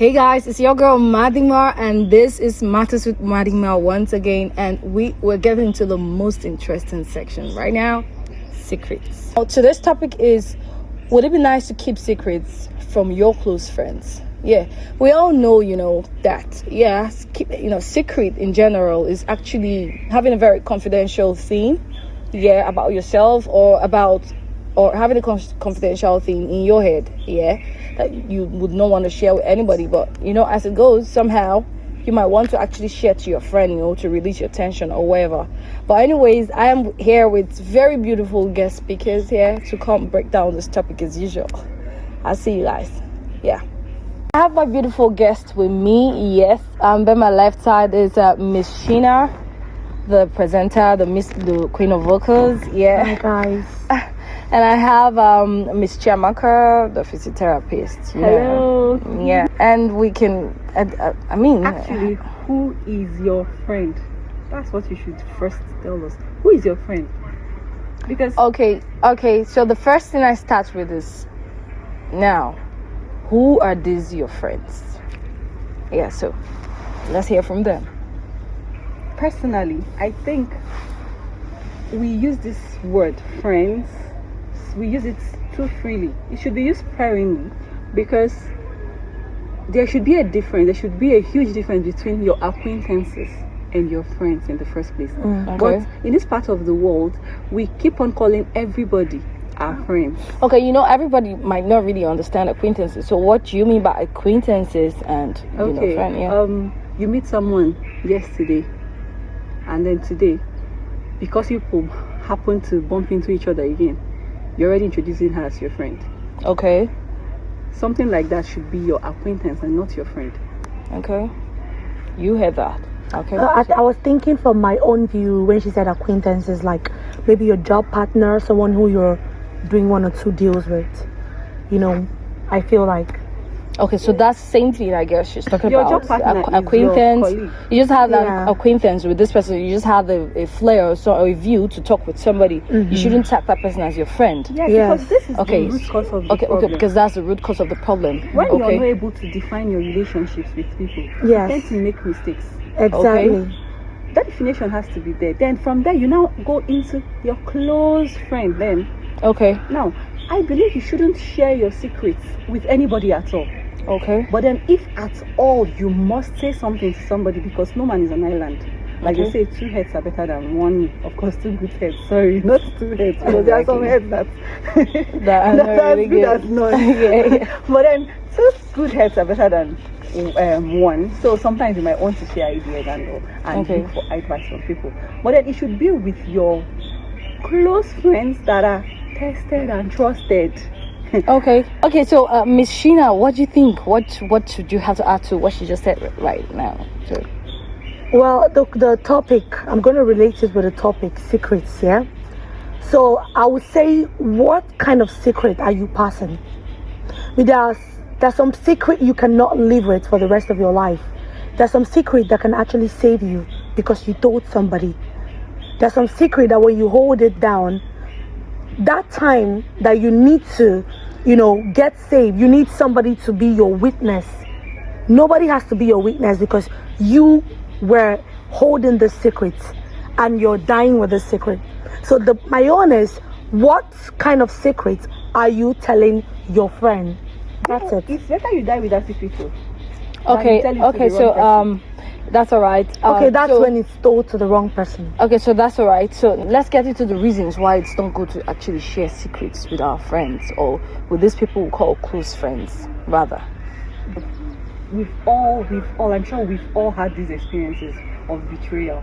Hey guys, it's your girl Madima, and this is Matters with Madima once again, and we're getting into the most interesting section right now: secrets. So today's topic is: would it be nice to keep secrets from your close friends? Yeah, we all know, that secret in general is actually having a very confidential thing, about yourself or having a confidential thing in your head, that you would not want to share with anybody. But as it goes, somehow you might want to actually share to your friend, to release your tension or whatever. But anyways, I am here with very beautiful guest speakers here to come break down this topic as usual. I'll see you guys. I have my beautiful guest with me. Yes, by my left side is Miss Sheena, the presenter, the queen of vocals. Hi guys. And I have Miss Chiamaka, the physiotherapist. Hello. Yeah, and we can. Actually, who is your friend? That's what you should first tell us. Who is your friend? Because Okay. So the first thing I start with is, now, who are these your friends? Yeah. So let's hear from them. personally, I think we use this word friends. We use it too freely. It should be used sparingly, because there should be a difference. There should be a huge difference between your acquaintances and your friends in the first place. Okay. But in this part of the world, we keep on calling everybody our friends. Okay, everybody might not really understand acquaintances. So what do you mean by acquaintances and friend? Yeah. You meet someone yesterday, and then today, because people happen to bump into each other again, you're already introducing her as your friend. Okay. Something like that should be your acquaintance and not your friend. Okay. You heard that. Okay. I was thinking from my own view when she said acquaintances, like maybe your job partner, someone who you're doing one or two deals with. I feel like. Okay, so that's the same thing I guess she's talking Your about. job partner is Acquaintance. your colleague. You just have that acquaintance with this person. You just have a flair or a view to talk with somebody. Mm-hmm. You shouldn't tag that person as your friend. Because this is Okay. the root cause of the Okay, problem. because that's the root cause of the problem. When you're Okay. not able to define your relationships with people, Yes. you tend to make mistakes. Exactly. That definition has to be there. Then from there, you now go into your close friend. Then Okay. now, I believe you shouldn't share your secrets with anybody at all. Okay. But then, if at all, you must say something to somebody, because no man is an island. Like they say, 2 heads are better than one. Of course, 2 good heads. Sorry, not 2 heads. Because there are some heads that That are really good as good. none. Yeah. But then, 2 good heads are better than one. So sometimes you might want to share ideas and Okay. look for advice from people. But then it should be with your close friends that are tested and trusted. Okay. So, Miss Sheena, what do you think? What should you have to add to what she just said right now? So, Well, the topic, I'm going to relate it with the topic, secrets, yeah? So I would say, what kind of secret are you passing? There's some secret you cannot live with for the rest of your life. There's some secret that can actually save you because you told somebody. There's some secret that when you hold it down, that time that you need to, get saved, you need somebody to be your witness. Nobody has to be your witness because you were holding the secret and you're dying with the secret. So my own is, what kind of secret are you telling your friend? That's it. It's better you die with that secret too. okay. So, that's all right. That's when it's told to the wrong person. Okay, so that's all right. So let's get into the reasons why it's not good to actually share secrets with our friends or with these people we call close friends, rather. We've all, I'm sure we've all had these experiences of betrayal.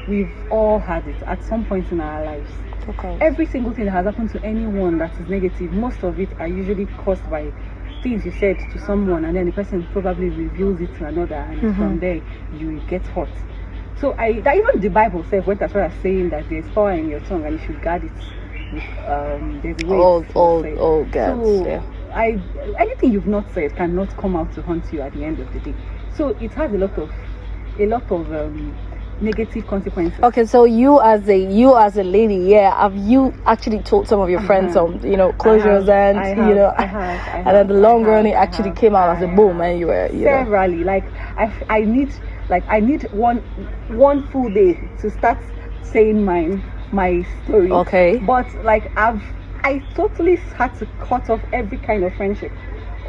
We've all had it at some point in our lives. Okay. Every single thing that has happened to anyone that is negative, most of it are usually caused by things you said to someone, and then the person probably reveals it to another, and from there you get hurt. So that even the Bible says went as far as saying that there's power in your tongue and you should guard it. There's a way. Old guys. So Yeah. anything you've not said cannot come out to haunt you at the end of the day. So it has a lot of negative consequences. Okay, so you as a lady, yeah, have you actually told some of your friends some, closures and then the long run it actually came out as a boom, and you were, severally, like I need one full day to start saying my story. Okay. But like I totally had to cut off every kind of friendship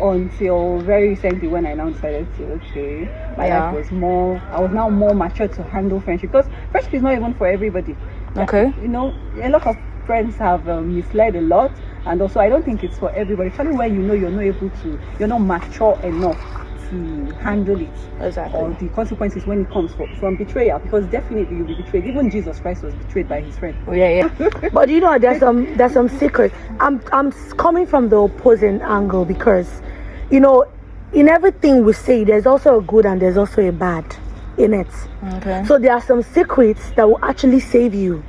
until very recently, when I now decided to I was now more mature to handle friendship, because friendship is not even for everybody. Okay. A lot of friends have misled a lot, and also I don't think it's for everybody, especially when you're not mature enough to handle it. Exactly. Or the consequences when it comes from betrayal, because definitely you'll be betrayed. Even Jesus Christ was betrayed by his friend. Yeah. But there's some secret. I'm coming from the opposing angle, because in everything we say, there's also a good and there's also a bad in it. Okay. So there are some secrets that will actually save you.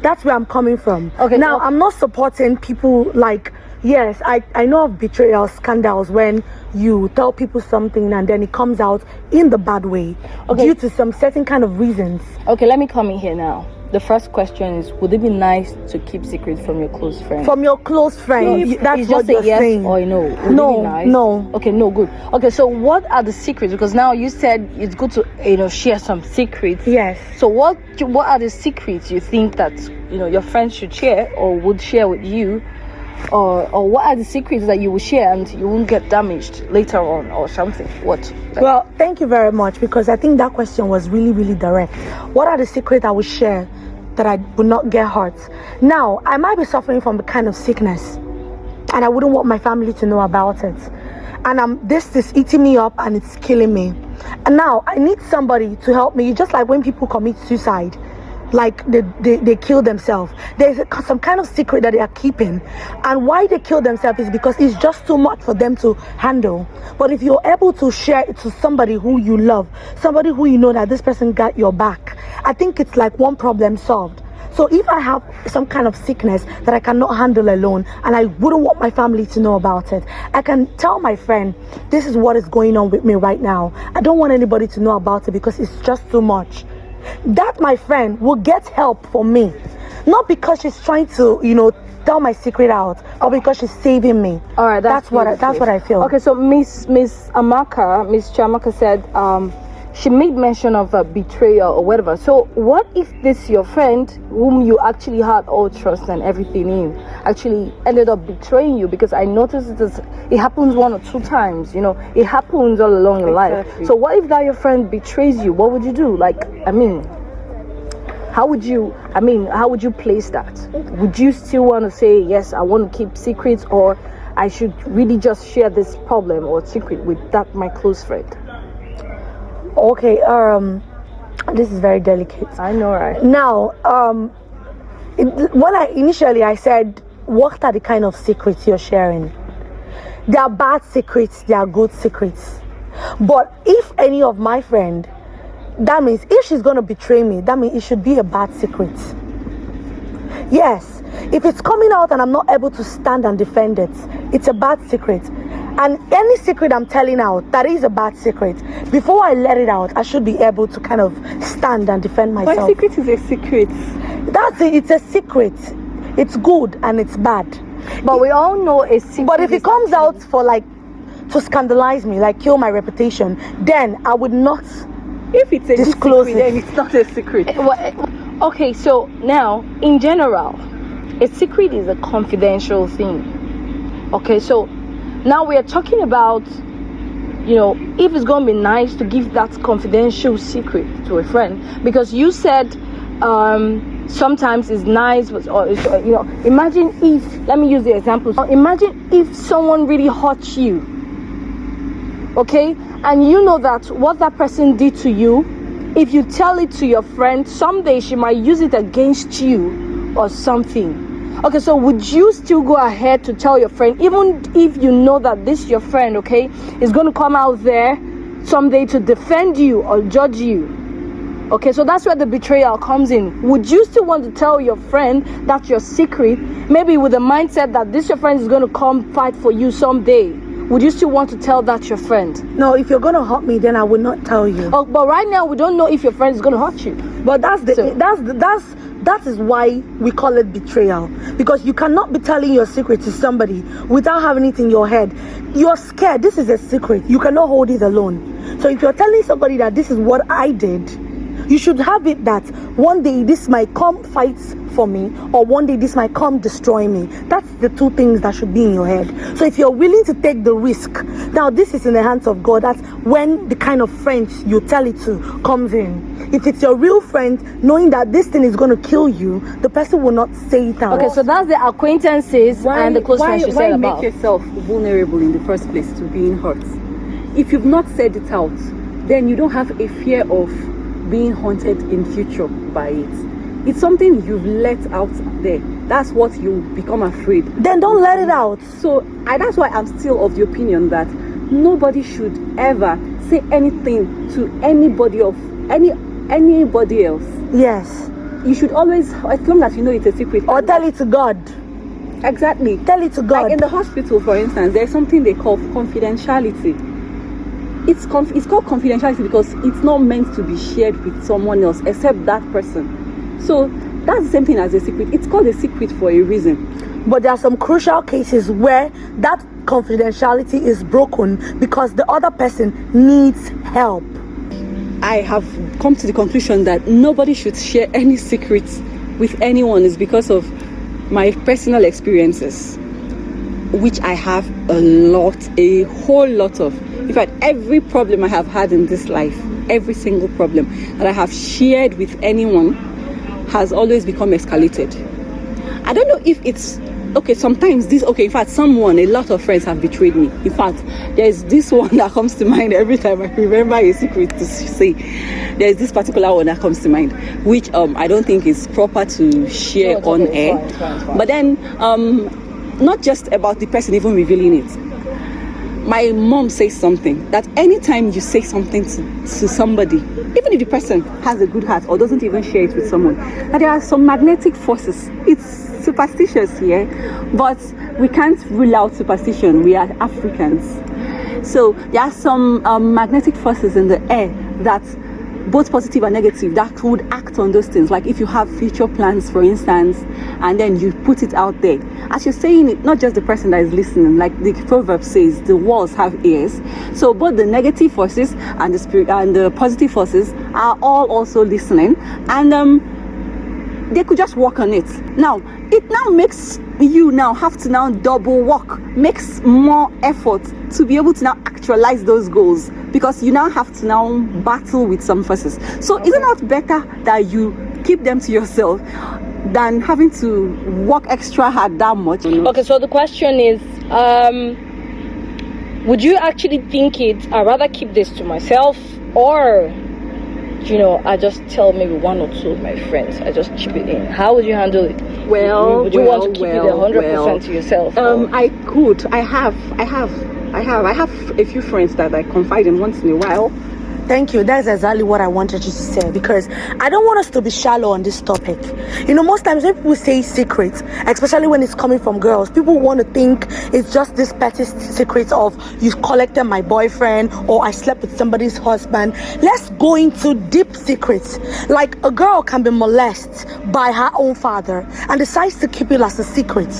That's where I'm coming from. Okay. Now, I'm not supporting people like, yes, I know of betrayal scandals when you tell people something and then it comes out in the bad way, due to some certain kind of reasons. Okay, let me come in here now. The first question is, would it be nice to keep secrets from your close friends? From your close friends, that's it's what just you're a yes saying. or a no. Would it be nice? No. Okay, no, good. Okay, so what are the secrets? Because now you said it's good to share some secrets. Yes. So what are the secrets you think that your friends should share or would share with you, or what are the secrets that you will share and you won't get damaged later on or something? Well, thank you very much, because I think that question was really, really direct. What are the secrets I will share that I would not get hurt? Now, I might be suffering from a kind of sickness and I wouldn't want my family to know about it, and this is eating me up and it's killing me, and now I need somebody to help me. Just like when people commit suicide, like they kill themselves, there's some kind of secret that they are keeping, and why they kill themselves is because it's just too much for them to handle. But if you're able to share it to somebody who you love, somebody who you know that this person got your back, I think it's like one problem solved. So if I have some kind of sickness that I cannot handle alone and I wouldn't want my family to know about it, I can tell my friend, this is what is going on with me right now. I don't want anybody to know about it because it's just too much. That my friend will get help for me, not because she's trying to tell my secret out, or because she's saving me. All right, that's what I feel. Okay, so Miss Chiamaka said she made mention of a betrayal or whatever. So what if this your friend whom you actually had all trust and everything in actually ended up betraying you? Because I noticed it happens 1 or 2 times, it happens all along your life. So what if that your friend betrays you? What would you do? How would you place that? Would you still want to say, yes, I want to keep secrets, or I should really just share this problem or secret with my close friend? Okay, this is very delicate. I know, right? Now, when I said, what are the kind of secrets you're sharing? There are bad secrets, there are good secrets. But if any of my friend, that means if she's going to betray me, that means it should be a bad secret. Yes, if it's coming out and I'm not able to stand and defend it, it's a bad secret. And any secret I'm telling out, that is a bad secret. Before I let it out, I should be able to kind of stand and defend myself. My secret is a secret. That's it. It's a secret. It's good and it's bad. But we all know a secret. But if it comes out to scandalize me, like kill my reputation, then I would not. If it's a disclose secret, then it's not a secret. Okay, so now in general, a secret is a confidential thing. Okay, so now we are talking about, if it's going to be nice to give that confidential secret to a friend, because you said sometimes it's nice, imagine if, let me use the example. Imagine if someone really hurts you, okay, and you know that what that person did to you, if you tell it to your friend, someday she might use it against you or something. Okay, so would you still go ahead to tell your friend, even if you know that this your friend, okay, is going to come out there someday to defend you or judge you? Okay, so that's where the betrayal comes in. Would you still want to tell your friend that's your secret, maybe with the mindset that this your friend is going to come fight for you someday? would you still want to tell that to your friend? No, if you're gonna hurt me, then I will not tell you. Oh, but right now we don't know if your friend is gonna hurt you. But that is why we call it betrayal, because you cannot be telling your secret to somebody without having it in your head. You're scared. This is a secret. You cannot hold it alone. So if you're telling somebody that this is what I did, you should have it that one day this might come fight for me, or one day this might come destroy me. That's the two things that should be in your head. So if you're willing to take the risk, now this is in the hands of God. That's when the kind of friends you tell it to comes in. If it's your real friend, knowing that this thing is going to kill you, the person will not say it out. Okay, so that's the acquaintances and the close friends you said about. Why make yourself vulnerable in the first place to being hurt? If you've not said it out, then you don't have a fear of being haunted in future by it. It's something you've let out there. That's what you become afraid. Then don't let it out. So that's why I'm still of the opinion that nobody should ever say anything to anybody else. Yes. You should always, as long as you know it's a secret, or tell it to God. Exactly. Tell it to God. Like in the hospital, for instance, there's something they call confidentiality. It's called confidentiality because it's not meant to be shared with someone else except that person. So that's the same thing as a secret. It's called a secret for a reason. But there are some crucial cases where that confidentiality is broken because the other person needs help. I have come to the conclusion that nobody should share any secrets with anyone is because of my personal experiences, which I have a whole lot of. In fact, every problem I have had in this life, every single problem that I have shared with anyone has always become escalated. I don't know if it's okay. Sometimes in fact, a lot of friends have betrayed me. In fact, there's this one that comes to mind every time I remember a secret to say. There's this particular one that comes to mind, which I don't think is proper to share on air. It's fine. But then, not just about the person even revealing it. My mom says something that anytime you say something to somebody, even if the person has a good heart or doesn't even share it with someone, that there are some magnetic forces. It's superstitious here, but we can't rule out superstition. We are Africans. So there are some magnetic forces in the air that both positive and negative that would act on those things. Like if you have future plans, for instance, and then you put it out there, as you're saying it, not just the person that is listening, like the proverb says, the walls have ears. So both the negative forces and the spirit and the positive forces are all also listening, and they could just work on it. Now it now makes you now have to now double work, makes more effort to be able to now actualize those goals, because you now have to now battle with some forces. So isn't it better that you keep them to yourself than having to work extra hard that much? Okay, so the question is, would you actually think I'd rather keep this to myself, or I just tell maybe one or two of my friends, I just chip it in? How would you handle it? Would you want to keep it 100% to yourself? I could. I have a few friends that I confide in once in a while. Thank you. That's exactly what I wanted you to say, because I don't want us to be shallow on this topic. Most times when people say secrets, especially when it's coming from girls, people want to think it's just this petty secret of you collected my boyfriend or I slept with somebody's husband. Let's go into deep secrets. Like a girl can be molested by her own father and decides to keep it as a secret.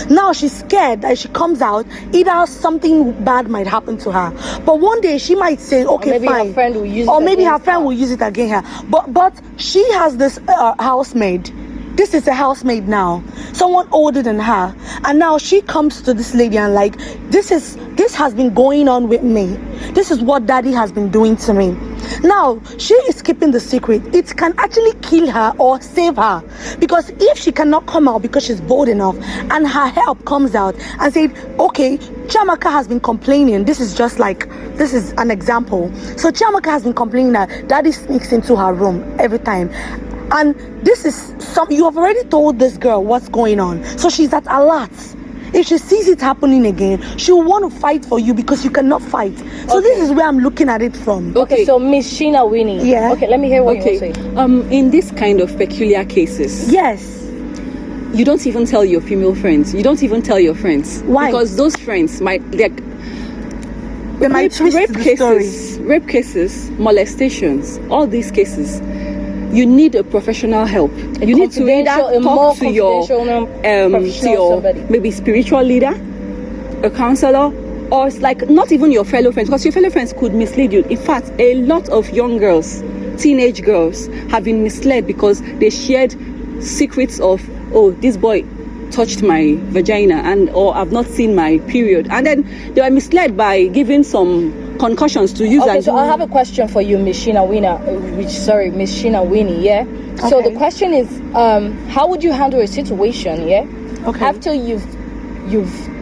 Now she's scared that if she comes out, either something bad might happen to her. But one day she might say, okay, maybe fine. Her friend will use or maybe her friend will use it against her. But she has this housemaid. This is a housemaid now, someone older than her, and now she comes to this lady and like, this has been going on with me. This is what daddy has been doing to me. Now she is keeping the secret. It can actually kill her or save her, because if she cannot come out because she's bold enough and her help comes out and said, okay, Chiamaka has been complaining. This is an example. So Chiamaka has been complaining that daddy sneaks into her room every time. And this is you have already told this girl what's going on. So she's at alert. If she sees it happening again, she'll want to fight for you because you cannot fight. So this is where I'm looking at it from. Okay, so Miss Sheena Winnie. Yeah. Okay, let me hear what you say. In this kind of peculiar cases. Yes. You don't even tell your female friends. You don't even tell your friends. Why? Because those friends might They might twist the story. Rape cases, molestations, all these cases, you need a professional help. You need to either talk to your maybe spiritual leader, a counselor, or it's like not even your fellow friends, because your fellow friends could mislead you. In fact, a lot of young girls, teenage girls, have been misled because they shared secrets of, oh, this boy touched my vagina, and or I've not seen my period, and then they were misled by giving some concussions to use. Okay, so I have a question for you, Miss Sheena Winnie. Yeah. Okay. So the question is, how would you handle a situation? Yeah. Okay. After you've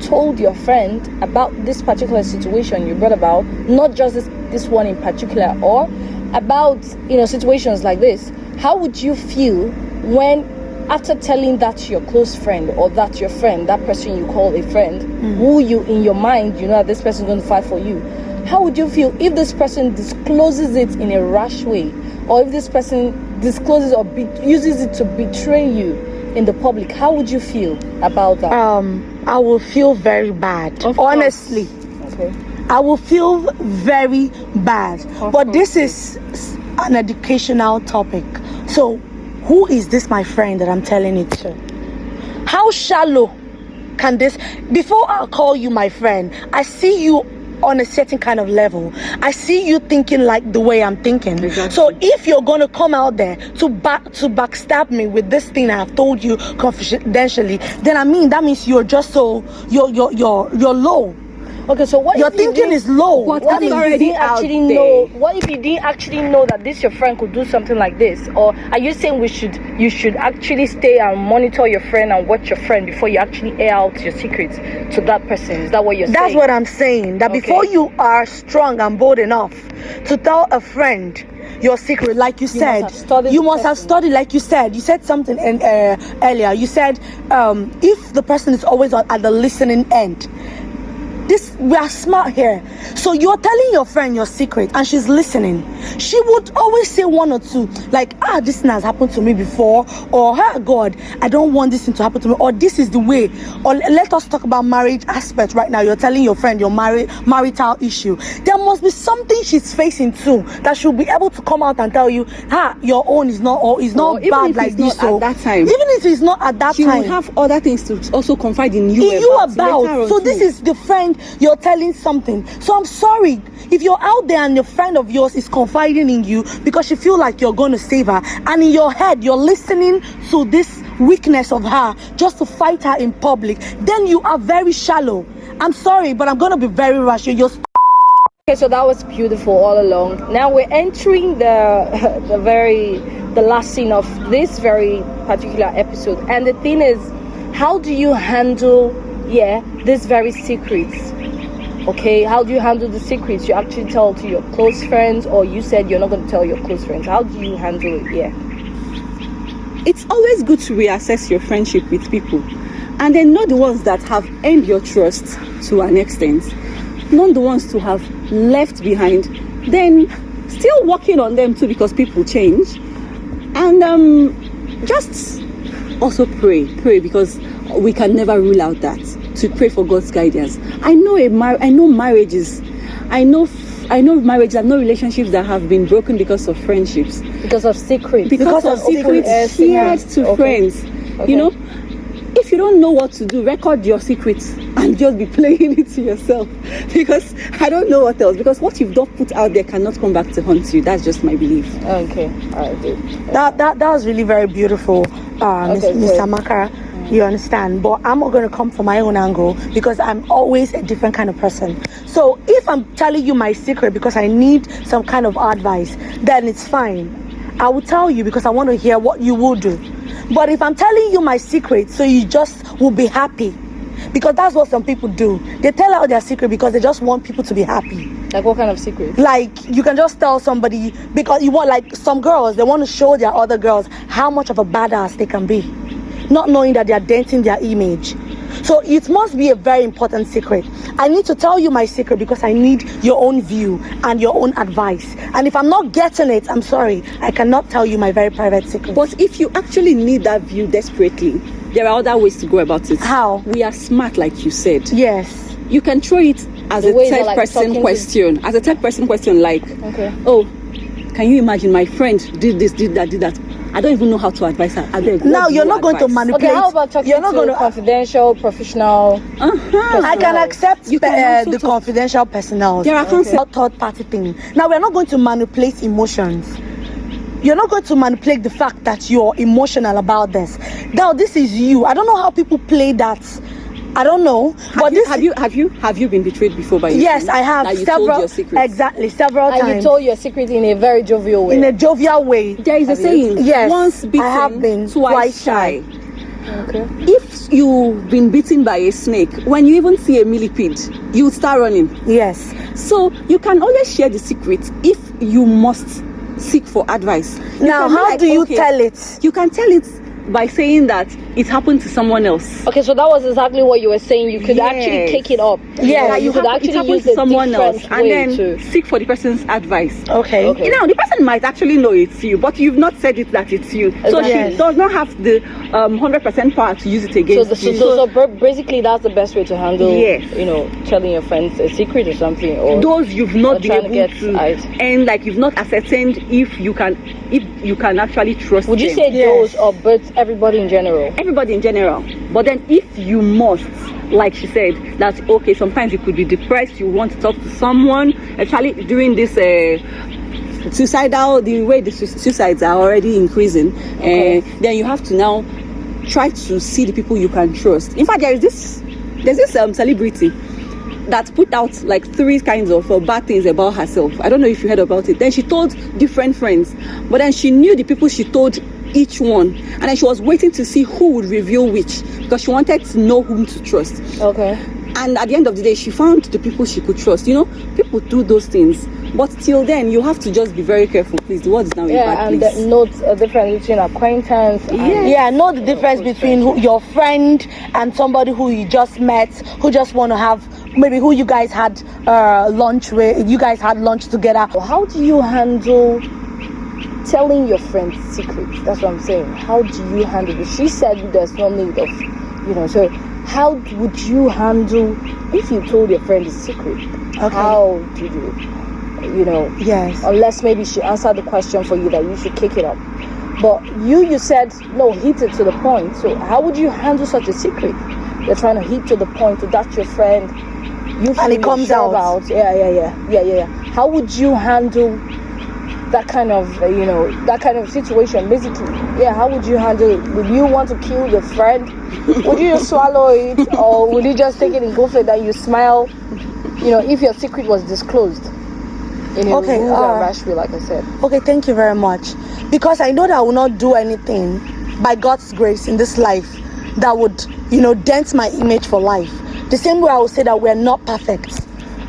told your friend about this particular situation you brought about, not just this one in particular, or about situations like this, how would you feel when, after telling that to your close friend, or that your friend, that person you call a friend, who you in your mind that this person is going to fight for you, how would you feel if this person discloses it in a rash way, or if this person discloses or uses it to betray you in the public? How would you feel about that? I will feel very bad, honestly. Okay. I will feel very bad. But this is an educational topic. So who is this my friend that I'm telling it to? How shallow can this, before I call you my friend, I see you on a certain kind of level. I see you thinking like the way I'm thinking. Exactly. So if you're going to come out there to backstab me with this thing I have told you confidentially, then that means you're just you're low. Okay, so what your thinking is low? What if you didn't actually know? What if you didn't actually know that your friend could do something like this? Or are you saying you should actually stay and monitor your friend and watch your friend before you actually air out your secrets to that person? Is that what you're saying? That's what I'm saying. That before you are strong and bold enough to tell a friend your secret, like you said, you must have studied. Like you said something earlier. You said if the person is always at the listening end. We are smart here. So you're telling your friend your secret and she's listening. She would always say one or two, like, this thing has happened to me before, or God, I don't want this thing to happen to me, or this is the way, or let us talk about marriage aspect right now. You're telling your friend your marital issue. There must be something she's facing too that she'll be able to come out and tell you, your own is not bad like this. So at that time, even if it's not at that she time, will have other things to also confide in you about. So this is the friend you're telling something. So I'm sorry if you're out there and a friend of yours is confiding in you because she feel like you're going to save her, and in your head you're listening to this weakness of her just to fight her in public, then you are very shallow. I'm sorry, but I'm going to be very rash. Okay, so that was beautiful all along. Now we're entering the last scene of this very particular episode, and the thing is, how do you handle this very secrets? Okay, how do you handle the secrets you actually tell to your close friends, or you said you're not going to tell your close friends? How do you handle it? It's always good to reassess your friendship with people, and then not the ones that have earned your trust to an extent, not the ones to have left behind, then still working on them too, because people change. And just also pray, because we can never rule out that, to pray for God's guidance. I know marriages, I know marriages, I know relationships that have been broken because of friendships, because of secrets, shared to friends. Okay. If you don't know what to do, record your secrets and just be playing it to yourself, because I don't know what else, because what you've not put out there cannot come back to haunt you. That's just my belief. Okay, all right, good. That was really very beautiful, Mr. Makara. You understand? But I'm not going to come from my own angle, because I'm always a different kind of person. So if I'm telling you my secret because I need some kind of advice, then it's fine. I will tell you because I want to hear what you will do. But if I'm telling you my secret so you just will be happy, because that's what some people do. They tell out their secret because they just want people to be happy. Like what kind of secret? Like you can just tell somebody because you want, like some girls, they want to show their other girls how much of a badass they can be, not knowing that they are denting their image. So it must be a very important secret. I need to tell you my secret because I need your own view and your own advice. And if I'm not getting it, I'm sorry, I cannot tell you my very private secret. But if you actually need that view desperately, there are other ways to go about it. How? We are smart, like you said. Yes. You can throw it as The a way they're, third like, person talking to- question. As a third person question, like, Okay. oh, can you imagine my friend did this, did that? I don't even know how to advise her. I beg, Now what do you're you not going to advise? manipulate. Okay, how about talking You're not to going to. confidential, professional? I can accept You can also the talk- confidential personnel. There are concepts. Third party thing. Now we're not going to manipulate emotions. You're not going to manipulate the fact that you're emotional about this. Now this is you. I don't know how people play that. I don't know. But this Have you been betrayed before by your yes, friend? I have That you several. told your secrets? Exactly, several And times. you told your secret in a very jovial way. in a jovial way. There is a Have you? saying, Yes, once I bitten, have been twice shy. Okay. If you've been bitten by a snake, when you even see a millipede, you start running. Yes. So you can always share the secret if you must seek for advice. Now, can be how like, do you okay, tell it? You can tell it by saying that it happened to someone else. Okay, so that was exactly what you were saying. You could actually Yes. kick it up. Yeah, you could it actually happened use to a someone else, different and way then to. seek for the person's advice. Okay. Okay. You know, the person might actually know it's you, but you've not said it that it's you. So Exactly. she does not have the 100% power to use it So, against you. basically, that's the best way to handle, Yes. you know, telling your friends a secret or something, or those you've not or been trying to able get to, out. and like you've not ascertained if you can actually trust would you them. say Yes. those or but everybody in general? Everybody in general? But then if you must, like she said, that okay, sometimes you could be depressed, you want to talk to someone, actually during this suicidal, the way the suicides are already increasing, Okay. then you have to now try to see the people you can trust. In fact, there's this celebrity that put out like 3 kinds of bad things about herself. I don't know if you heard about it. Then she told different friends, but then she knew the people she told each one, and then she was waiting to see who would reveal which, because she wanted to know whom to trust. Okay. And at the end of the day, she found the people she could trust. You know, people do those things, but till then you have to just be very careful. Please, the world is now in a Yeah, bad and place. note a difference between acquaintance. And, Yeah, know the difference between your friend and somebody who you just met, who just want to have, maybe who you guys had lunch with, you guys had lunch together. How do you handle telling your friends secrets? That's what I'm saying. How do you handle it? She said there's no need of, you know, so how would you handle if you told your friend a secret? Okay. How do you know, Yes. unless maybe she answered the question for you that you should kick it up. But you said no, hit it to the point. So how would you handle such a secret? You're trying to hit to the point, so that's your friend. You feel And it you're comes sure out. about. Yeah. How would you handle that kind of that kind of situation? Basically, yeah. How would you handle it? Would you want to kill your friend? Would you just swallow it, or would you just take it and go for it? That you smile, if your secret was disclosed in a Okay, rude and rash way, like I said. Okay, thank you very much. Because I know that I will not do anything by God's grace in this life that would, dent my image for life. The same way I will say that we're not perfect.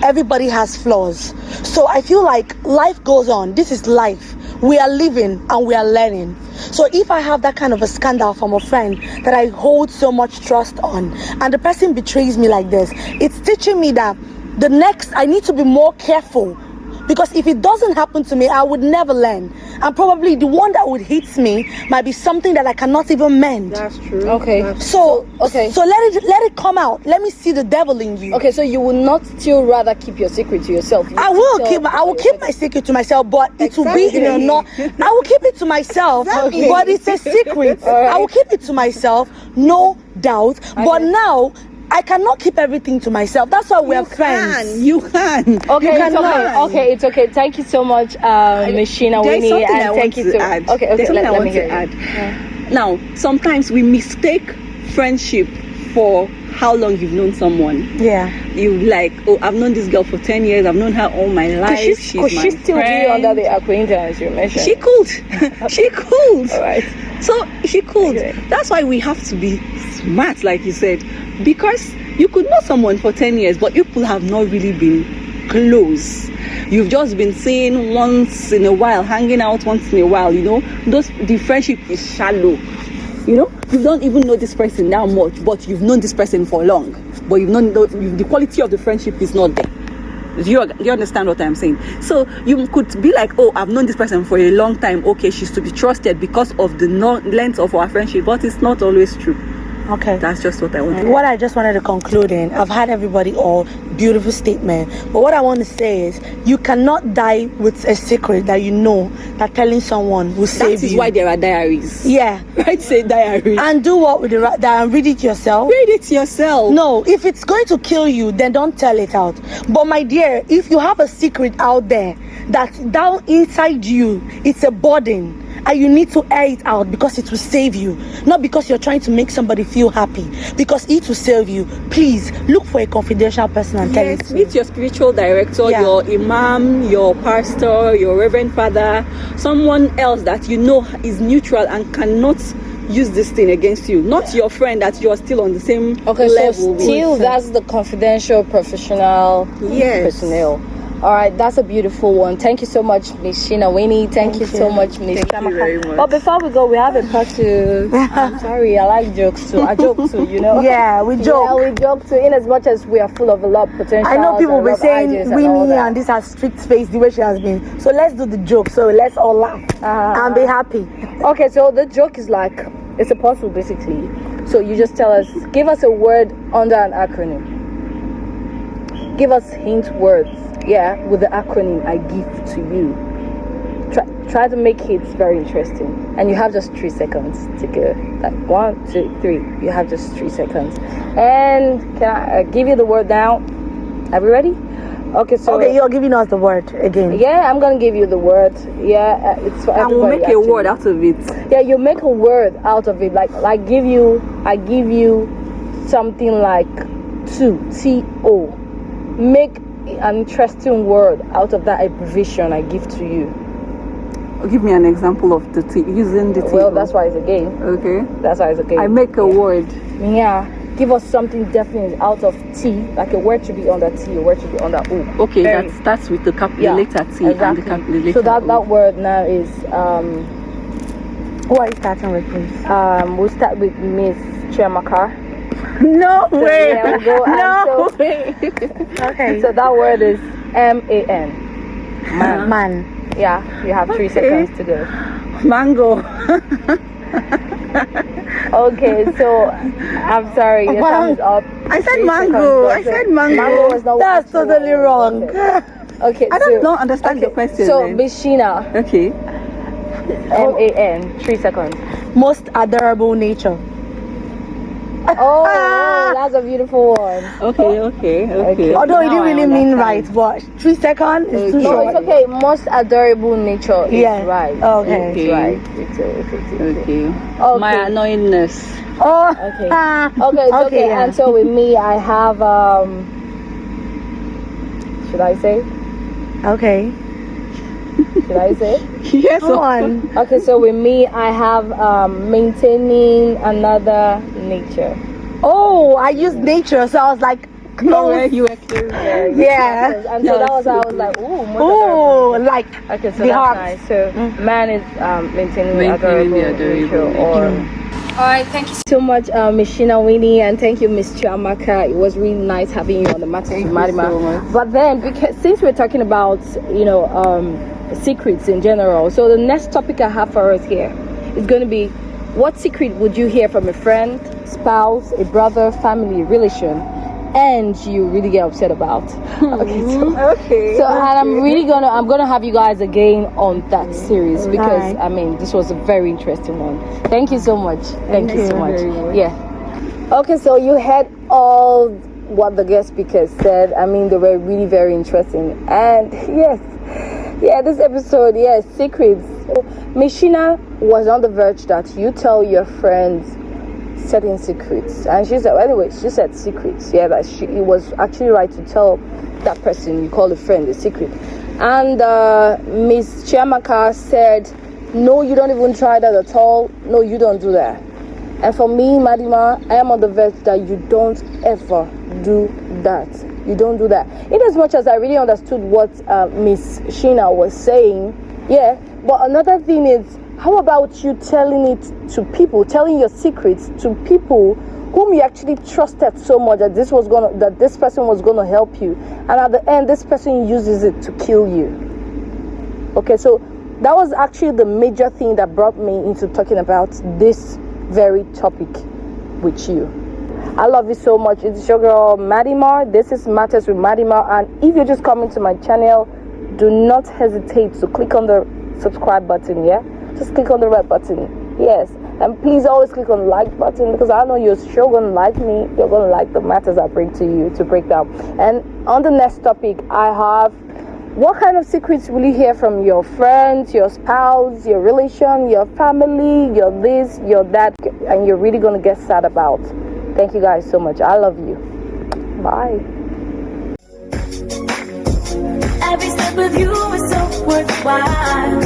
Everybody has flaws. So I feel like life goes on. This is life. We are living and we are learning. So if I have that kind of a scandal from a friend that I hold so much trust on, and the person betrays me like this, it's teaching me that the next I need to be more careful. Because if it doesn't happen to me, I would never learn. And probably the one that would hit me might be something that I cannot even mend. That's true. Okay. So okay. So let it come out. Let me see the devil in you. Okay, so you would not still rather keep your secret to yourself? I will keep my secret to myself, but it will be I will keep it to myself, but it's a secret. Right. I will keep it to myself, no doubt. But now I cannot keep everything to myself. That's why we're friends. You can. Okay, You it's cannot. okay. Okay, it's okay. Thank you so much, Machina There's Winnie, something I and want thank you to so add. much. Okay, There's something I let want me to hear add. it. Now, sometimes we mistake friendship for how long you've known someone. Yeah. You like, oh, I've known this girl for 10 years. I've known her all my life. Could She's my she still friend. be under the acquaintance you mentioned? She could. She could. All right. So she could. Okay. That's why we have to be smart, like you said, because you could know someone for 10 years, but you could have not really been close. You've just been seeing once in a while, hanging out once in a while. The friendship is shallow. You don't even know this person that much, but you've known this person for long. But the quality of the friendship is not there. Do you understand what I'm saying? So you could be like, oh, I've known this person for a long time. Okay, she's to be trusted because of the length of our friendship, but it's not always true. Okay. That's just what I want. What I just wanted to conclude in, I've had everybody all beautiful statement, but what I want to say is you cannot die with a secret that you know that telling someone will save you. That is why there are diaries. Yeah. Right, say diary. And do what with that and read it yourself. Read it yourself. No, if it's going to kill you, then don't tell it out. But my dear, if you have a secret out there that down inside you, it's a burden, and you need to air it out because it will save you, not because you're trying to make somebody feel happy, because it will save you. Please look for a confidential person and tell it to Meet your spiritual director, Yeah. your imam, your pastor, your reverend father, someone else that you know is neutral and cannot use this thing against you, not your friend that you're still on the same level so with. still that's the confidential professional personnel. All right, that's a beautiful one. Thank you so much, Miss Sheena Winnie. Thank you so much, Miss Thank you very much. But before we go, we have a part to. I'm sorry, I like jokes too. I joke too, you know. Yeah, we joke. Yeah, we joke too. In as much as we are full of a lot of potential. I know people will be saying Winnie and this has strict face the way she has been. So let's do the joke. So let's all laugh and be happy. Okay, so the joke is like it's a puzzle basically. So you just tell us, give us a word under an acronym. Give us hint words. Yeah, with the acronym I give to you. Try to make it very interesting, and you have just 3 seconds to go. Like 1, 2, 3. You have just 3 seconds. And can I give you the word now? Are we ready? Okay, so Okay, you're giving us the word again. yeah, I'm gonna give you the word. Yeah, it's for And we'll everybody, make a actually. word out of it. Yeah, you make a word out of it. Like I give you something like to. Make an interesting word out of that abbreviation I give to you. Give me an example of the T, using the T. Well, that's why it's a game. Okay. That's why it's a game. I make a word. Yeah. Give us something definite out of T. Like a word should be under T, a word should be under O. Okay, Very- that starts with the letter T exactly. and the letter So that O. word now is Who are you starting with, please? we'll start with Miss Chiamaka. No way. Yeah, we'll go No and way. Okay. so that word is MAN. Man. Yeah, you have 3 seconds to go. Mango. Okay, so I'm sorry, your time is up. I said 3 mango. seconds. I said mango. Mango was not That's what you totally wrong. wanted. Okay, I don't understand the question. So then. Miss Sheena, Okay. MAN, 3 seconds. Most adorable nature. Oh, that's a beautiful one. Okay. Although it Now didn't I really mean understand. right, but 3 seconds is too No, short. it's okay. Most adorable nature is Yeah. right. Okay. It's right. It's Okay. Okay. My annoyingness. Oh. Okay. Okay, it's okay. yeah. And so with me, I have should I say? Okay. Should I say? Yes. Go on. Okay, so with me, I have maintaining another nature. Oh, I used nature, so I was like, close. You were clear. Yeah. And so that was I was like, ooh, most Oh, adorable. like Okay, so the that's heart. nice. So man is maintaining Maintaining adorable the adorable nature. Or all right, thank you so much, Miss Sheena Winnie, and thank you, Miss Chiamaka. It was really nice having you on the Matters with Marima. so much. But then, because since we're talking about secrets in general, so the next topic I have for us here is going to be, what secret would you hear from a friend, spouse, a brother, family, relation, and you really get upset about? Okay. So and I'm gonna have you guys again on that series because Right. I mean this was a very interesting one. Thank you so much. Thank you so much. very much. Yeah. Okay, so you heard all what the guest speakers said. I mean they were really very interesting. And yes, this episode, secrets. Miss Sheena was on the verge that you tell your friends certain secrets, and she said she said secrets, that it was actually right to tell that person you call a friend a secret. And Miss Chiamaka said no, you don't even try that at all. No, you don't do that. And for me, Madima, I am on the verge that you don't ever do that. You don't do that. In as much as I really understood what Miss Sheena was saying, but another thing is, how about you telling it to people, telling your secrets to people whom you actually trusted so much that this person was gonna help you, and at the end this person uses it to kill you. Okay, so that was actually the major thing that brought me into talking about this very topic. with you. I love you so much. It's your girl Maddie Mar. This is Matters with Maddie Mar, and if you're just coming to my channel, do not hesitate to click on the subscribe button. Yeah, just click on the red button. Yes, and please always click on the like button, because I know you're sure gonna like me. You're gonna like the matters I bring to you to break down. And on the next topic, I have, what kind of secrets will you hear from your friends, your spouse, your relation, your family, your this, your that, and you're really gonna get sad about? Thank you guys so much. I love you. Bye. Every step of you is so worthwhile.